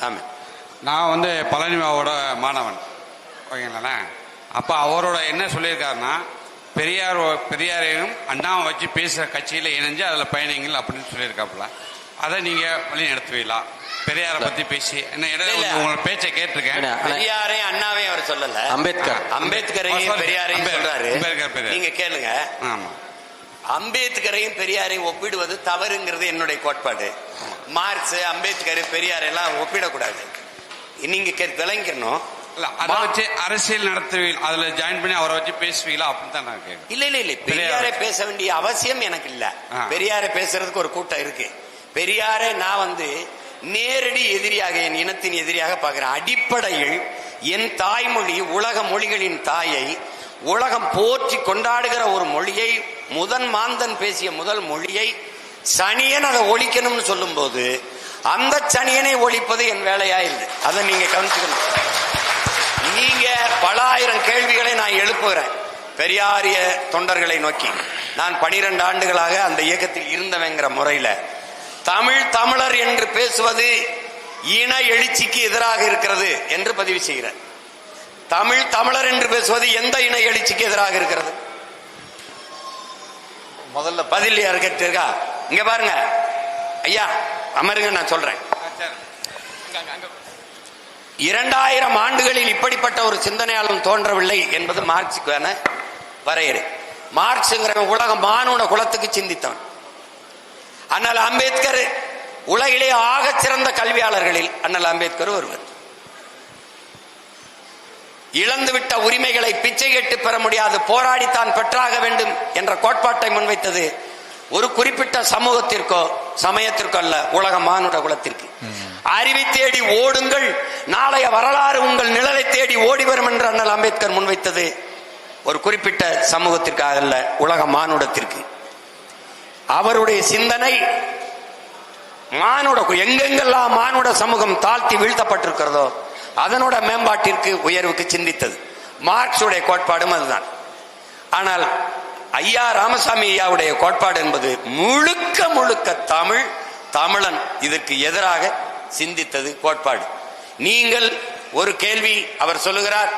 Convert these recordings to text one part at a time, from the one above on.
ஆமா. நான் வந்து பழனிமாவோட மாணவன், ஓகேங்களா? அப்போ அவரோட என்ன சொல்லியிருக்காருன்னா, பெரியாரையும் அண்ணாவை வச்சு பேசுகிற கட்சியில் இணைஞ்சு அதில் பயணிங்கள் அப்படின்னு சொல்லியிருக்காப்புல. அதை நீங்கள் வழி நடத்துவீங்களா? பெரியாரை பற்றி பேசி என்ன இடையில உங்களோட பேச்சை கேட்டிருக்கேன். பெரியாரையும் அண்ணாவையும் அவர் சொல்லல, அம்பேத்கரையும் பெரியாரையும் சொல்றாரு. நீங்க கேளுங்க. ஆமா, அம்பேத்கரையும் பெரியாரையும் ஒப்பிடுவது தவறுங்கிறது என்னுடைய கோட்பாடு. மார்க்ஸ், அம்பேத்கர், பெரியார் எல்லாம் ஒப்பிடக்கூடாது. நீங்க விளங்கிக்கணும். அதை வச்சு அரசியல் நடத்துவீங்க, அதுல ஜாயின் பண்ணி அவரை வச்சு பேசுவீங்களா அப்படின்னு தான் நான் கேட்கிறேன். இல்ல பெரியாரை பேச வேண்டிய அவசியம் எனக்கு இல்ல. பெரியாரை பேசுறதுக்கு ஒரு கூட்டம் இருக்கு. பெரியாரை நான் நேரடி எதிரியாக, என் இனத்தின் எதிரியாக பார்க்கிறேன். அடிப்படையில் என் தாய்மொழி உலக மொழிகளின் தாயை, உலகம் போற்றி கொண்டாடுகிற ஒரு மொழியை, முதன் மாந்தன் பேசிய முதல் மொழியை சனியன் அதை ஒழிக்கணும்னு சொல்லும் போது அந்த சனியனை ஒழிப்பது என் வேலையா இல்லை. அதை நீங்க கவனிச்சுக்கணும். நீங்க பல ஆயிரம் கேள்விகளை நான் எழுப்புகிறேன் பெரியாரிய தொண்டர்களை நோக்கி. நான் 12 ஆண்டுகளாக அந்த இயக்கத்தில் இருந்தவங்கிற முறையில தமிழர் என்று பேசுவது இன எழுச்சிக்கு எதிராக இருக்கிறது என்று பதிவு செய்கிறேன். தமிழர் என்று பேசுவது எந்த இன எழுச்சிக்கு எதிராக இருக்கிறது? முதல்ல பதில் யாரு கேட்டிருக்கா? இங்க பாருங்க ஐயா, அமருங்க, நான் சொல்றேன். 2000 ஆண்டுகளில் இப்படிப்பட்ட ஒரு சிந்தனையாளன் தோன்றவில்லை என்பது மார்க்சுக்கான வரையறை. மார்க்ஸ்ங்கிற உலக மானுட குலத்துக்கு சிந்தித்தவன். அண்ணல் அம்பேத்கர் உலகிலே ஆக சிறந்த கல்வியாளர்களில் அண்ணல் அம்பேத்கர் ஒருவர். இழந்துவிட்ட உரிமைகளை பிச்சை கேட்டு பெற முடியாது, போராடித்தான் பெற்றாக வேண்டும் என்ற கோட்பாட்டை முன்வைத்தது ஒரு குறிப்பிட்ட சமூகத்திற்கோ சமயத்திற்கோ அல்ல, உலக மானுட குலத்திற்கு. அறிவை தேடி ஓடுங்கள், நாளைய வரலாறு உங்கள் நிழலை தேடி ஓடி வரும் என்று அண்ணல் அம்பேத்கர் முன்வைத்தது ஒரு குறிப்பிட்ட சமூகத்திற்காக அல்ல, உலக மானுடத்திற்கு. அவருடைய சிந்தனை மானுட, எங்கெங்கெல்லாம் மானுட சமூகம் தாழ்த்தி வீழ்த்தப்பட்டிருக்கிறதோ அதனோட மேம்பாட்டிற்கு, உயர்வுக்கு சிந்தித்தது. மார்க்சுடைய கோட்பாடும் அதுதான். ஆனால் ஐயா ராமசாமி ஐயாவுடைய கோட்பாடு என்பது முழுக்க முழுக்க தமிழன் இதற்கு எதிராக சிந்தித்தது கோட்பாடு. நீங்கள் ஒரு கேள்வி, அவர் சொல்லுகிறார்,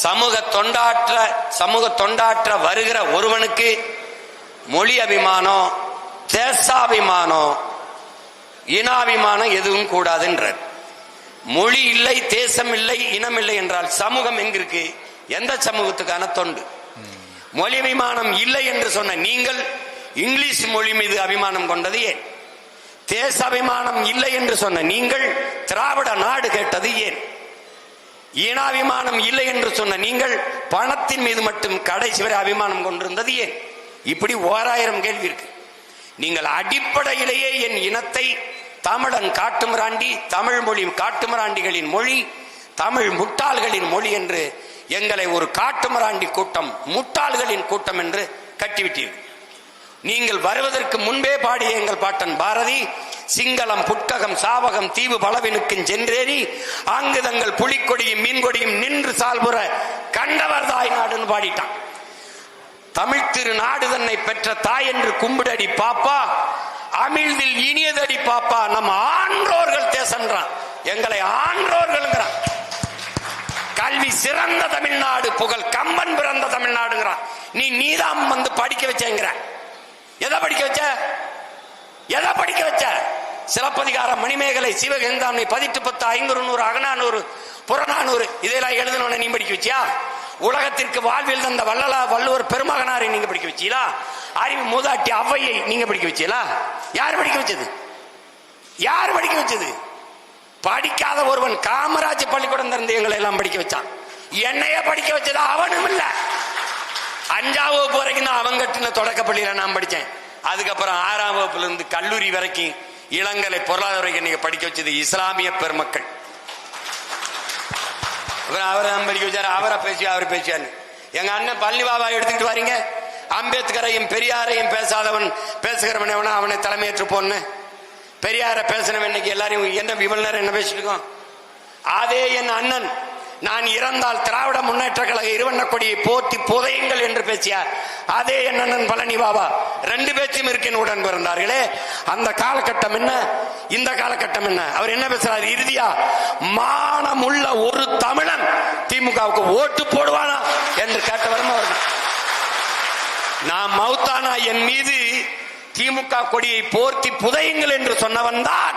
சமூக தொண்டாற்ற வருகிற ஒருவனுக்கு மொழி அபிமானம், தேசாபிமானம், இனாபிமானம் எதுவும் கூடாதுன்றார். மொழி இல்லை, தேசம் இல்லை, இனம் இல்லை என்றால் சமூகம் எங்கிருக்கு? எந்த சமூகத்துக்கான தொண்டு? மொழி அபிமானம் இல்லை என்று சொன்ன நீங்கள் இங்கிலீஷ் மொழி மீது அபிமானம் கொண்டது ஏன்? தேச அபிமானம் இல்லை என்று சொன்ன நீங்கள் திராவிட நாடு கேட்டது ஏன்? ஈனாபிமானம் இல்லை என்று சொன்ன நீங்கள் பணத்தின் மீது மட்டும் கடைசி வரை அபிமானம் கொண்டிருந்தது ஏன்? இப்படி 1000 கேள்வி இருக்கு. நீங்கள் அடிப்படையிலேயே என் இனத்தை தமிழன் காட்டுமிராண்டி, தமிழ் மொழி காட்டுமிராண்டிகளின் மொழி, தமிழ் முட்டாள்களின் மொழி என்று எங்களை ஒரு காட்டுமிராண்டி கூட்டம், முட்டாள்களின் கூட்டம் என்று கட்டிவிட்டீர்கள். நீங்கள் வருவதற்கு முன்பே பாடிய எங்கள் பாட்டன் பாரதி, சிங்களம் புட்ககம் சாவகம் தீவு பலவினுக்கும் சென்றேறி அங்கு தங்கள் புலிக்கொடியும் மீன்கொடியும் நின்று சால்புற கண்டவர் தாய் நாடுன்னு பாடிட்டான். தமிழ் திரு நாடு தன்னை பெற்ற தாய் என்று கும்பிடடி பாப்பா, அமிழ்தில் இனியதடி பாப்பா, நம்ம ஆன்றோர்கள் தேசன்றான், எங்களை ஆன்றோர்கள். கல்வி சிறந்த தமிழ்நாடு, புகழ் கம்பன் பிறந்த தமிழ்நாடுங்கிறான். நீதான் படிக்க வச்சேங்கிற. எதை படிக்க வச்ச? எதை படிக்க வச்ச? சிலப்பதிகாரம், மணிமேகலை, சிவகங்காமை, 18 500 அகநானூறு, புறநானூறு இதெல்லாம் எழுதணும்னு நீ படிக்க வச்சியா? உலகத்திற்கு வாழ்வில் தந்த வள்ளுவர் பெருமகனாரை நீங்க படிக்க வச்சீங்களா? அறிவு மூதாட்டி அவ்வையை நீங்க படிக்க வச்சீங்களா? யார் படிக்க வச்சது? யார் படிக்க வச்சது? படிக்காத ஒருவன் காமராஜ் பள்ளிக்கூடம் திறந்து எங்களை எல்லாம் படிக்க வச்சான். என்னைய படிக்க வச்சதா? அவனும் இல்ல. 5ஆம் வகுப்பு வரைக்கும் தான் அவன் கட்டின தொடக்க பள்ளியில நான் படிச்சேன். அதுக்கப்புறம் 6ஆம் வகுப்புல இருந்து கல்லூரி வரைக்கும் இளங்கலை பொருளாதார வரைக்கும் நீங்க படிக்க வச்சது இஸ்லாமிய பெருமக்கள். அவரை படிக்க வச்சாரு, அவரை பேசியா, அவர் பேசியாரு. எங்க அண்ணன் பழனி பாபா எடுத்துக்கிட்டு வாரீங்க. அம்பேத்கரையும் பெரியாரையும் பேசாதவன் பேசுகிறவன் எவனா அவனை தலைமையேற்று போன்னு. பெரியார பேசினவன் இன்னைக்கு எல்லாரையும் என்ன இவ்வளவு நேரம் என்ன பேசிட்டு இருக்கோம்? அதே என் அண்ணன் நான் இறந்தால் திராவிட முன்னேற்ற கழக இருவண்ண கொடியை போற்றி புதையுங்கள் என்று பேசியார் அதே அண்ணன் பழனி பாபா. ரெண்டு பேச்சும் இருக்கேன் உடன் பிறந்தார்களே. அந்த காலகட்டம் என்ன, இந்த காலகட்டம் என்ன? அவர் என்ன பேசுறாரு? இறுதியா மானமுள்ள ஒரு தமிழன் திமுகவுக்கு ஓட்டு போடுவானா என்று கேட்டவரும் அவர். நான் மௌத்தானா என் மீது திமுக கொடியை போர்த்தி புதையுங்கள் என்று சொன்னவன் தான்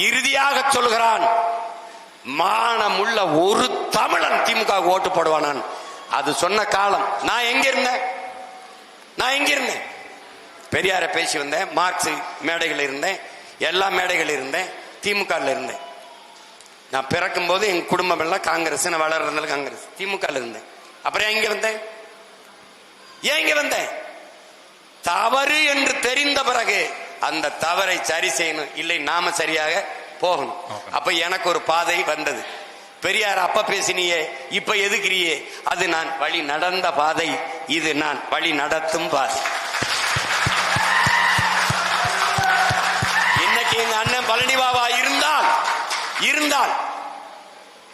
இறுதியாக சொல்கிறான் மானமுள்ள ஒரு தமிழன் திமுக ஓட்டு போடுவானான். அது சொன்ன காலம். நான் எங்க இருந்தேன்? பெரியார பேசி வந்தேன், மார்க்ஸ் மேடைகள் இருந்தேன், எல்லா மேடைகள் இருந்தேன், திமுக இருந்தேன். நான் பிறக்கும் போது என் குடும்பம் எல்லாம் காங்கிரஸ், நான் வளர்றதுனால காங்கிரஸ், திமுக இருந்தேன். அப்புறம் எங்க வந்தேன்? ஏன் இங்க வந்தேன்? தவறு என்று தெரிந்த பிறகு அந்த தவறை சரி செய்யணும், இல்லை நாம சரியாக போகணும். அப்ப எனக்கு ஒரு பாதை வந்தது. பெரியார் அப்ப பேசினியே, இப்ப எதுக்கிறியே, அது நான் வழி நடந்த பாதை, இது நான் வழி நடத்தும் பாதை. இன்னைக்கு எங்க அண்ணன் பழனி பாபா இருந்தால்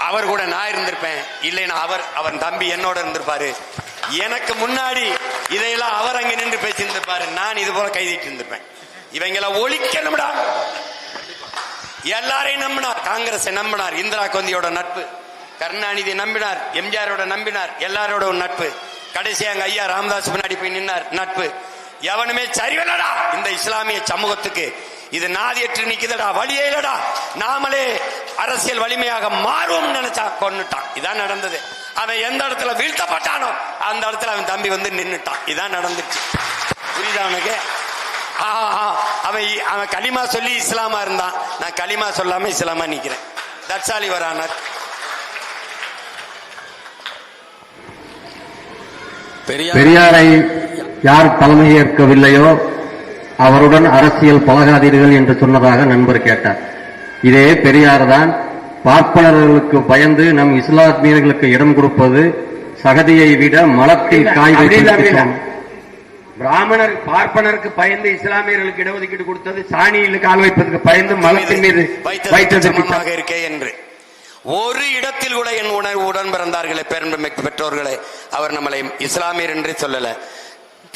அவர் கூட நான் இருந்திருப்பேன், இல்லைன்னா அவர் தம்பி என்னோட இருந்திருப்பாரு. எனக்கு முன்னாடி இதையெல்லாம் அவர் அங்க நின்று பேசியிருந்திருப்பாரு, நான் இது போல கைதிட்டு இருந்திருப்பேன். இவங்களை ஒழிக்கணும்டா. எல்லாரையும் நம்பினார், காங்கிரஸை நம்பினார், இந்திரா காந்தியோட நட்பு, கருணாநிதி நம்பினார், எம்ஜிஆரோட நம்பினார், எல்லாரோட நட்பு. கடைசி அங்க ஐயா ராமதாஸ் பின்னாடி போய் நின்னார், நட்பு. எவனுமே சரிவல்லடா இந்த இஸ்லாமிய சமூகத்துக்கு, இது நாதியற்று நிக்குதடா, வழியே இல்லடா, நாமளே அரசியல் வலிமையாக மாறுவோம் நினைச்சா கொன்னுட்டான். இதான் நடந்தது. அவன் எந்த இடத்துல வீழ்த்தப்பட்டானோ அந்த இடத்துல அவன் தம்பி வந்து நின்னுட்டான். இதான் நடந்துச்சு. புரியுதா அவனுக்கு? அவன் களிமா சொல்லி இஸ்லாமா இருந்தான், நான் களிமா சொல்லாம இஸ்லாமா நிக்கிறேன். தட்சாலி வரானார். பெரியாரை யார் தலைமையேற்கவில்லையோ அவருடன் அரசியல் பழகாதீர்கள் என்று சொன்னதாக நண்பர் கேட்டார். இதே பெரியார் தான் பார்ப்பனர்களுக்கு பயந்து நம் இஸ்லாமியர்களுக்கு இடம் கொடுப்பது சகதியை விட மலத்தில் காய் வைத்து, பிராமணர் பார்ப்பனருக்கு பயந்து இஸ்லாமியர்களுக்கு இடஒதுக்கீடு கொடுத்தது சாணியில் கால் வைப்பதற்கு பயந்து மலத்தின் மீது வைத்ததற்காக இருக்கே என்று ஒரு இடத்தில் கூட என் உடன் பிறந்தார்களே, பேரன்புமிக்க பெற்றோர்களே, அவர் நம்மளை இஸ்லாமியர் என்று சொல்லல.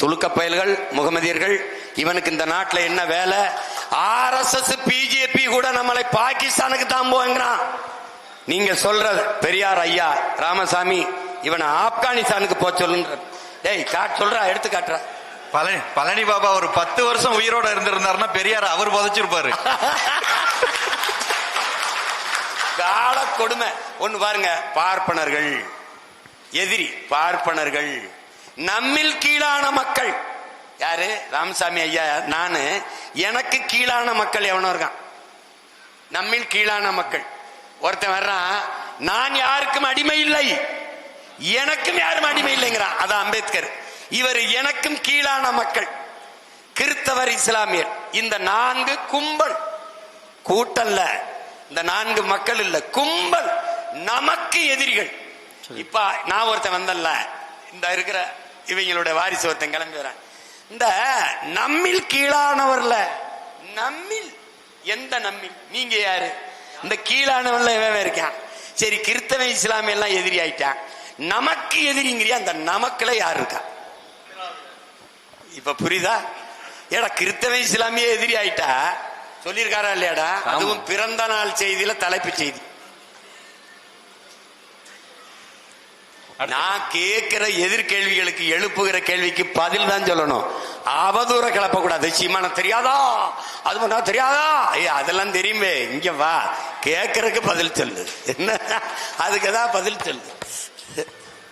துலுக்க பயல்கள், முகமதியர்கள், இவனுக்கு இந்த நாட்டில் என்ன வேலை? RSS பிஜேபி கூட நம்மளை பாகிஸ்தானுக்கு தான் போங்கிறான். நீங்க சொல்ற பெரியார் ஐயா ராமசாமி இவனை ஆப்கானிஸ்தானுக்கு போ சொல்லுன்ற. டேய் சொல்றா, எடுத்து காட்டுறா. பழனி பாபா ஒரு 10 வருஷம் உயிரோட இருந்திருந்தாருன்னா பெரியார் அவர் புதைச்சிருப்பாரு. கால கொடுமை ஒண்ணு பாருங்க. பார்ப்பனர்கள் எதிரி, பார்ப்பனர்கள் நம்மில் கீழான மக்கள் யாரு? ராமசாமி ஐயா, நானு எனக்கு கீழான மக்கள் எவனோ இருக்கான். நம்மில் கீழான மக்கள் ஒருத்தன் வர்றான், நான் யாருக்கும் அடிமை இல்லை, எனக்கும் யாரும் அடிமை இல்லைங்கிறான். அதான் அம்பேத்கர். இவர் எனக்கும் கீழான மக்கள், கிறிஸ்தவர், இஸ்லாமியர், இந்த 4 கும்பல், கூட்டல்ல, இந்த 4 மக்கள் இல்ல, கும்பல் நமக்கு எதிரிகள். இப்ப நான் ஒருத்தன் வந்தல்ல, இந்த இருக்கிற இவங்களுடைய வாரிசு ஒருத்தன் கிளம்பி வர, இந்த நம்மில் கீழானவர்ல, நம்மில் எந்த நம்மில்? நீங்க யாரு? இந்த கீழானவர்ல இவன் இருக்கான். சரி, கிறிஸ்தவ இஸ்லாமிய எல்லாம் எதிரி ஆயிட்டான், நமக்கு எதிரிங்கிறியா? அந்த நமக்குல யாரு இருக்கா? இப்ப புரியுதா? ஏடா கிறிஸ்தவ இஸ்லாமிய எதிரி ஆயிட்டா சொல்லியிருக்காரா இல்லையாடா? அதுவும் பிறந்த நாள் செய்தியில தலைப்பு செய்தி. நான் கேட்கிற எதிர்கேள்விகளுக்கு, எழுப்புகிற கேள்விக்கு பதில் தான் சொல்லணும். அவதூற கிளப்ப கூடாது. சீமான தெரியாதா, அது பண்ணா தெரியாதா, அதெல்லாம் தெரியுமே, இங்க வா, கேட்கறதுக்கு பதில் சொல்லு. என்ன அதுக்குதான் பதில் சொல்லு.